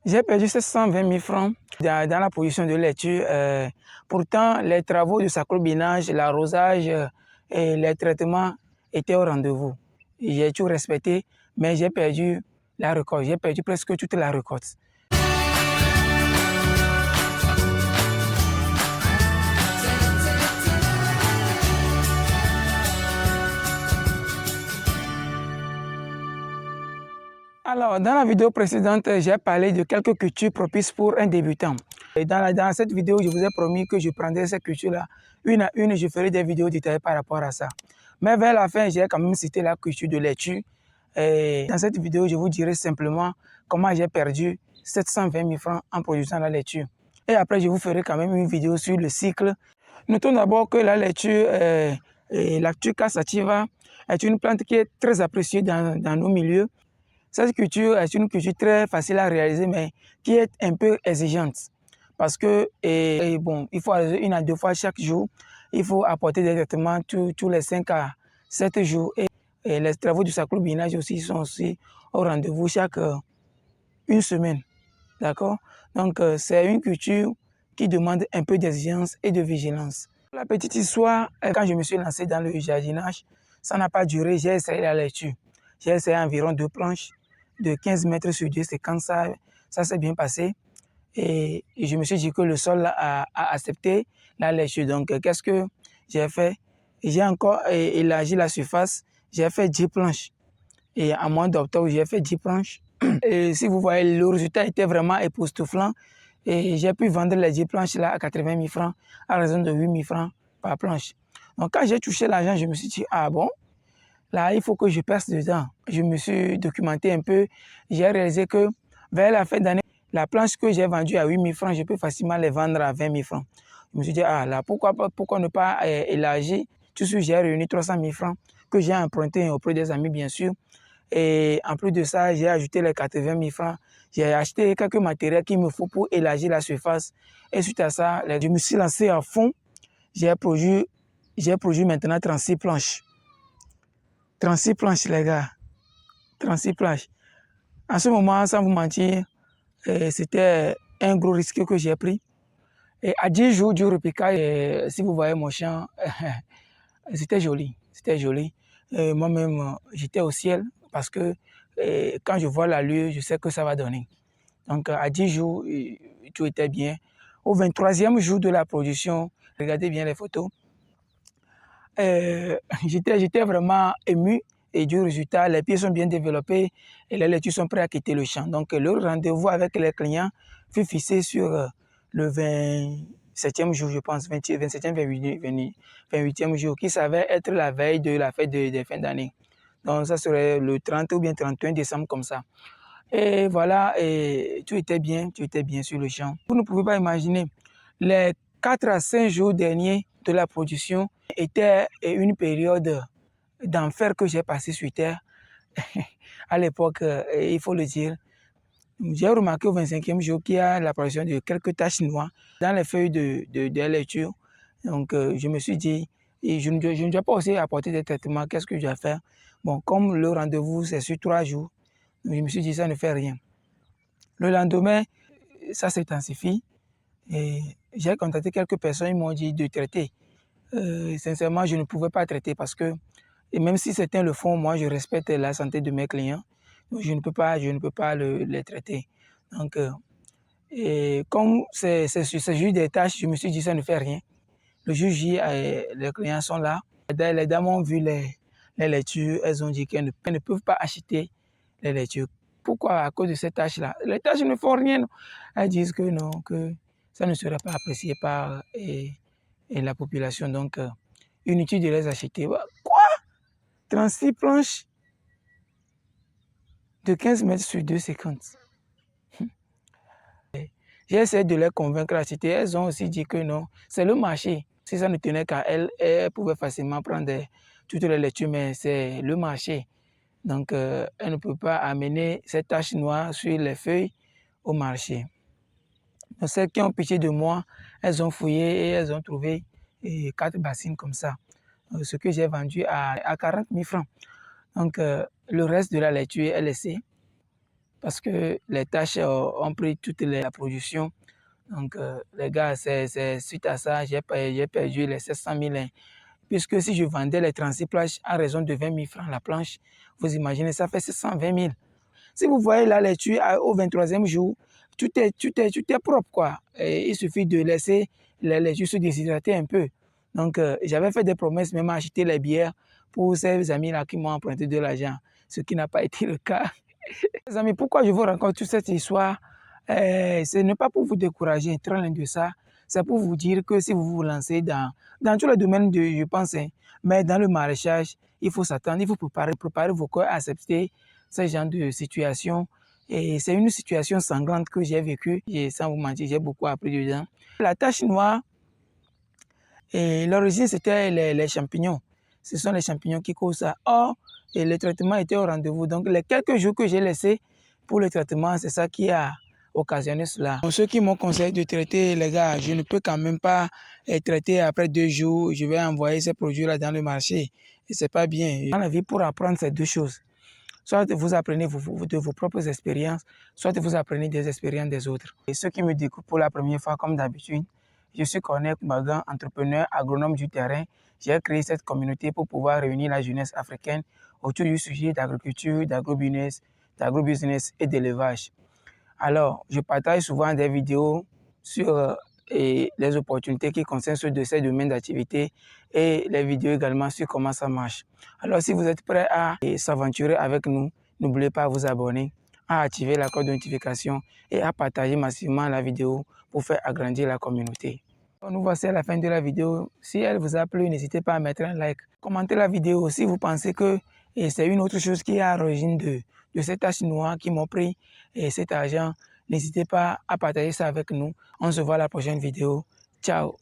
J'ai perdu 720 000 francs dans la production de laitue. Pourtant, les travaux de sacrobinage, l'arrosage et les traitements étaient au rendez-vous. J'ai tout respecté, mais j'ai perdu la récolte. J'ai perdu presque toute la récolte. Alors, dans la vidéo précédente, j'ai parlé de quelques cultures propices pour un débutant. Et dans cette vidéo, je vous ai promis que je prendrai ces cultures-là une à une et je ferai des vidéos détaillées par rapport à ça. Mais vers la fin, j'ai quand même cité la culture de laitue. Et dans cette vidéo, je vous dirai simplement comment j'ai perdu 720 000 francs en produisant la laitue. Et après, je vous ferai quand même une vidéo sur le cycle. Notons d'abord que la laitue, Lactuca sativa, est une plante qui est très appréciée dans nos milieux. Cette culture est une culture très facile à réaliser, mais qui est un peu exigeante. Parce que, bon, il faut arroser 1 à 2 fois chaque jour. Il faut apporter des traitements tous les 5 à 7 jours. Et les travaux du sacrobinage aussi sont aussi au rendez-vous chaque 1 semaine. D'accord? Donc, c'est une culture qui demande un peu d'exigence et de vigilance. La petite histoire, quand je me suis lancé dans le jardinage, ça n'a pas duré. J'ai essayé la laitue. J'ai essayé environ 2 planches de 15 mètres sur 2 séquences, ça s'est bien passé. Et je me suis dit que le sol a accepté la laitue. Donc, qu'est-ce que j'ai fait? J'ai encore élargi la surface. J'ai fait 10 planches. Et en mois d'octobre, j'ai fait 10 planches. Et si vous voyez, le résultat était vraiment époustouflant. Et j'ai pu vendre les 10 planches là à 80 000 francs, à raison de 8 000 francs par planche. Donc, quand j'ai touché l'argent, je me suis dit, ah bon? Là, il faut que je perce dedans. Je me suis documenté un peu. J'ai réalisé que vers la fin d'année, la planche que j'ai vendue à 8 000 francs, je peux facilement les vendre à 20 000 francs. Je me suis dit, ah là, pourquoi ne pas élargir? Tout de suite, j'ai réuni 300 000 francs que j'ai emprunté auprès des amis, bien sûr. Et en plus de ça, j'ai ajouté les 80 000 francs. J'ai acheté quelques matériels qu'il me faut pour élargir la surface. Et suite à ça, je me suis lancé à fond. J'ai produit maintenant 36 planches. 36 planches, les gars. 36 planches. En ce moment, sans vous mentir, c'était un gros risque que j'ai pris. Et à 10 jours du repiquage, si vous voyez mon champ, c'était joli. C'était joli. Moi-même, j'étais au ciel parce que quand je vois l'allure, je sais que ça va donner. Donc, à 10 jours, tout était bien. Au 23e jour de la production, regardez bien les photos, j'étais vraiment ému et du résultat, les pieds sont bien développés et les laitues sont prêtes à quitter le champ. Donc, le rendez-vous avec les clients fut fixé sur le 27e jour, je pense, 27e, 28e jour, qui s'avère être la veille de la fête de fin d'année. Donc, ça serait le 30 ou bien 31 décembre comme ça. Et voilà, et tout était bien sur le champ. Vous ne pouvez pas imaginer, les 4 à 5 jours derniers de la production était une période d'enfer que j'ai passé sur Terre. À l'époque, il faut le dire, j'ai remarqué au 25e jour qu'il y a l'apparition de quelques taches noires dans les feuilles de laitue. Donc, je me suis dit, et je ne dois pas aussi apporter des traitements, qu'est-ce que je dois faire? Bon, comme le rendez-vous, c'est sur 3 jours, je me suis dit, ça ne fait rien. Le lendemain, ça s'intensifie et j'ai contacté quelques personnes, ils m'ont dit de traiter. Sincèrement, je ne pouvais pas traiter parce que, et même si c'était le fond, moi, je respecte la santé de mes clients. Donc, je ne peux pas les traiter. Donc, et comme c'est juste des tâches, je me suis dit, ça ne fait rien. Le jour J, les clients sont là. Les dames ont vu les laitures, elles ont dit qu'elles ne peuvent pas acheter les laitures. Pourquoi? À cause de ces tâches-là. Les tâches ne font rien. Elles disent que non, que ça ne serait pas apprécié par la population. Donc, inutile de les acheter. Quoi? 36 planches de 15 mètres sur 2,50. J'ai essayé de les convaincre d'acheter. Elles ont aussi dit que non, c'est le marché. Si ça ne tenait qu'à elles, elles pouvaient facilement prendre toutes les laitures, mais c'est le marché. Donc, elles ne peuvent pas amener cette tache noire sur les feuilles au marché. Donc, celles qui ont pitié de moi, elles ont fouillé et elles ont trouvé 4 bassines comme ça. Ce que j'ai vendu à 40 000 francs. Donc, le reste de la laitue est laissé. parce que les tâches ont pris toute la production. Donc, les gars, c'est suite à ça, j'ai perdu les 700 000. Puisque si je vendais les 36 planches à raison de 20 000 francs la planche, vous imaginez, ça fait 720 000. Si vous voyez là les tuyaux au 23e jour, tout est propre, quoi. Et il suffit de laisser les tuyaux se déshydrater un peu. Donc, j'avais fait des promesses, même à acheter les bières pour ces amis-là qui m'ont emprunté de l'argent, ce qui n'a pas été le cas. Les amis, pourquoi je vous raconte toute cette histoire? Ce n'est pas pour vous décourager, très loin de ça. C'est pour vous dire que si vous vous lancez dans tous les domaines, je pense, hein, mais dans le maraîchage, il faut s'attendre, il faut préparer vos corps à accepter ce genre de situation. Et c'est une situation sanglante que j'ai vécue. Et sans vous mentir, j'ai beaucoup appris dedans. La tache noire, l'origine, c'était les champignons. Ce sont les champignons qui causent ça. Or, le traitement était au rendez-vous. Donc, les quelques jours que j'ai laissés pour le traitement, c'est ça qui a occasionné cela. Pour ceux qui m'ont conseillé de traiter, les gars, je ne peux quand même pas traiter après 2 jours. Je vais envoyer ces produits-là dans le marché. Et c'est pas bien. Dans la vie, pour apprendre ces deux choses, soit vous apprenez de vos propres expériences, soit vous apprenez des expériences des autres. Et ceux qui me découvrent pour la première fois, comme d'habitude, je suis Corneille Koumagan, entrepreneur agronome du terrain. J'ai créé cette communauté pour pouvoir réunir la jeunesse africaine autour du sujet d'agriculture, d'agrobusiness et d'élevage. Alors, je partage souvent des vidéos sur les opportunités qui concernent ces domaines d'activité et les vidéos également sur comment ça marche. Alors, si vous êtes prêt à s'aventurer avec nous, n'oubliez pas à vous abonner, à activer la cloche de notification et à partager massivement la vidéo pour faire agrandir la communauté. Nous voici à la fin de la vidéo. Si elle vous a plu, n'hésitez pas à mettre un like. Commentez la vidéo si vous pensez que c'est une autre chose qui est à l'origine de ces taches noires qui m'ont pris cet argent. N'hésitez pas à partager ça avec nous. On se voit à la prochaine vidéo. Ciao!